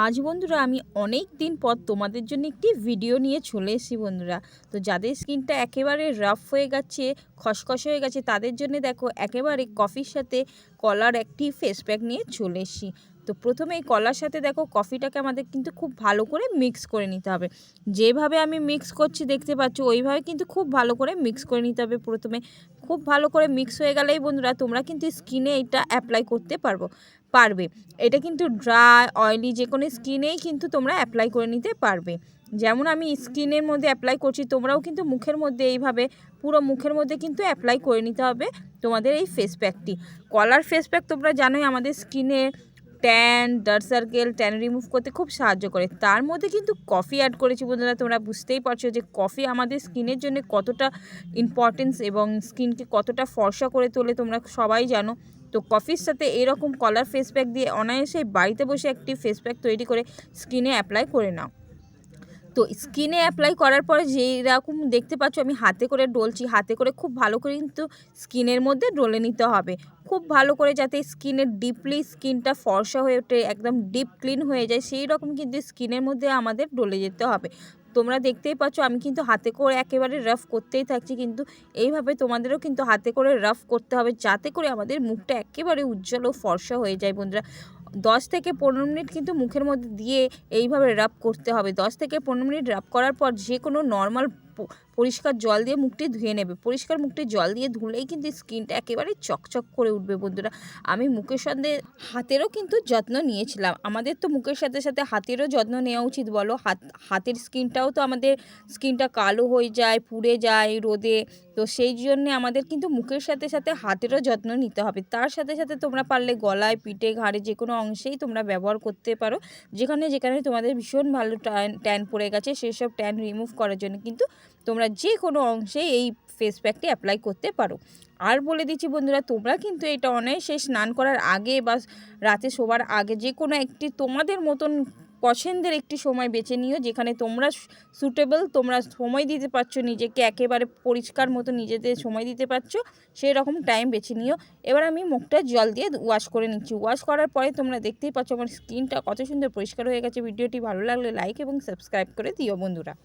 আজ বন্ধুরা আমি অনেক দিন পর তোমাদের জন্য একটি ভিডিও নিয়ে চলে এসেছি বন্ধুরা। তো যাদের স্কিনটা একেবারে রাফ হয়ে গেছে, খসখসে হয়ে গেছে, তাদের জন্য দেখো একেবারে কফির সাথে কলার একটি ফেস প্যাক নিয়ে চলে এসেছি। তো প্রথমে এই কলার সাথে দেখো কফিটাকে আমাদের কিন্তু খুব ভালো করে মিক্স করে নিতে হবে। যেভাবে আমি মিক্স করছি দেখতে পাচ্ছ, ওইভাবে কিন্তু খুব ভালো করে মিক্স করে নিতে হবে। প্রথমে খুব ভালো করে মিক্স হয়ে গেলেই বন্ধুরা তোমরা কিন্তু স্কিনে এটা অ্যাপ্লাই করতে পারবে। এটা কিন্তু ড্রাই অয়েলি যে কোনো স্কিনেই কিন্তু তোমরা অ্যাপ্লাই করে নিতে পারবে। যেমন আমি স্কিনের মধ্যে অ্যাপ্লাই করছি, তোমরাও কিন্তু মুখের মধ্যে এইভাবে পুরো মুখের মধ্যে কিন্তু অ্যাপ্লাই করে নিতে হবে তোমাদের এই ফেস প্যাকটি। কলার ফেস প্যাক তোমরা জানোই আমাদের স্কিনে tan, dark circle, tan remove করতে খুব সাহায্য করে। তার মধ্যে কিন্তু কফি অ্যাড করেছি বন্ধুরা। তোমরা বুঝতেই পারছো যে কফি আমাদের স্কিনের জন্য কতটা ইম্পর্টেন্স এবং স্কিনকে কতটা ফর্সা করে তোলে, তোমরা সবাই জানো। তো কফির সাথে এরকম কলার ফেস প্যাক দিয়ে অনায়াসে বাড়িতে বসে একটি ফেস প্যাক তৈরি করে স্কিনে অ্যাপ্লাই করে নাও। তো স্কিনে অ্যাপ্লাই করার পরে যেরকম দেখতে পাচ্ছ আমি হাতে করে ডলছি, হাতে করে খুব ভালো করে কিন্তু স্কিনের মধ্যে ডলে নিতে হবে। খুব ভালো করে যাতে স্কিনের ডিপলি স্কিনটা ফর্সা হয়ে ওঠে, একদম ডিপ ক্লিন হয়ে যায়, সেই রকম কিন্তু স্কিনের মধ্যে আমাদের ডলে যেতে হবে। তোমরা দেখতেই পাচ্ছ আমি কিন্তু হাতে করে একেবারে রাফ করতেই থাকছি, কিন্তু এইভাবে তোমাদেরও কিন্তু হাতে করে রাফ করতে হবে যাতে করে আমাদের মুখটা একেবারে উজ্জ্বল ও ফর্সা হয়ে যায় বন্ধুরা। 10 থেকে 15 মিনিট কিন্তু মুখের মধ্যে দিয়ে এইভাবে রাব করতে হবে। 10 থেকে 15 মিনিট রাব করার পর যে কোনো নর্মাল পরিষ্কার জল দিয়ে মুখটি ধুয়ে নেবে। পরিষ্কার মুখটি জল দিয়ে ধুলেই কিন্তু স্কিনটা একেবারে চকচক করে উঠবে বন্ধুরা। আমি মুখের সাথে হাতেরও কিন্তু যত্ন নিয়েছিলাম। আমাদের তো মুখের সাথে সাথে হাতেরও যত্ন নেওয়া উচিত বলো। হাতের স্কিনটাও তো আমাদের স্কিনটা কালো হয়ে যায়, পুড়ে যায় রোদে। তো সেই জন্যে আমাদের কিন্তু মুখের সাথে সাথে হাতেরও যত্ন নিতে হবে। তার সাথে সাথে তোমরা পারলে গলায়, পিঠে, ঘাড়ে যে কোনো অংশেই তোমরা ব্যবহার করতে পারো। যেখানে যেখানে তোমাদের ভীষণ ভালো ট্যান পড়ে গেছে, সেসব ট্যান রিমুভ করার জন্য কিন্তু তোমরা যে কোনো অংশে এই ফেস প্যাকটি অ্যাপ্লাই করতে পারো। আর বলে দিচ্ছি বন্ধুরা, তোমরা কিন্তু এটা অনায়াসে স্নান করার আগে বা রাতে শোবার আগে যে কোনো একটি তোমাদের মতন পছন্দের একটি সময় বেছে নিও, যেখানে তোমরা সুটেবল, তোমরা সময় দিতে পারছো নিজেকে, একেবারে পরিষ্কার মতো নিজেদের সময় দিতে পারছো, সেই রকম টাইম বেছে নিও। এবার আমি মুখটা জল দিয়ে ওয়াশ করে নিচ্ছি। ওয়াশ করার পরে তোমরা দেখতেই পাচ্ছ আমার স্কিনটা কত সুন্দর পরিষ্কার হয়ে গেছে। ভিডিওটি ভালো লাগলে লাইক এবং সাবস্ক্রাইব করে দিও বন্ধুরা।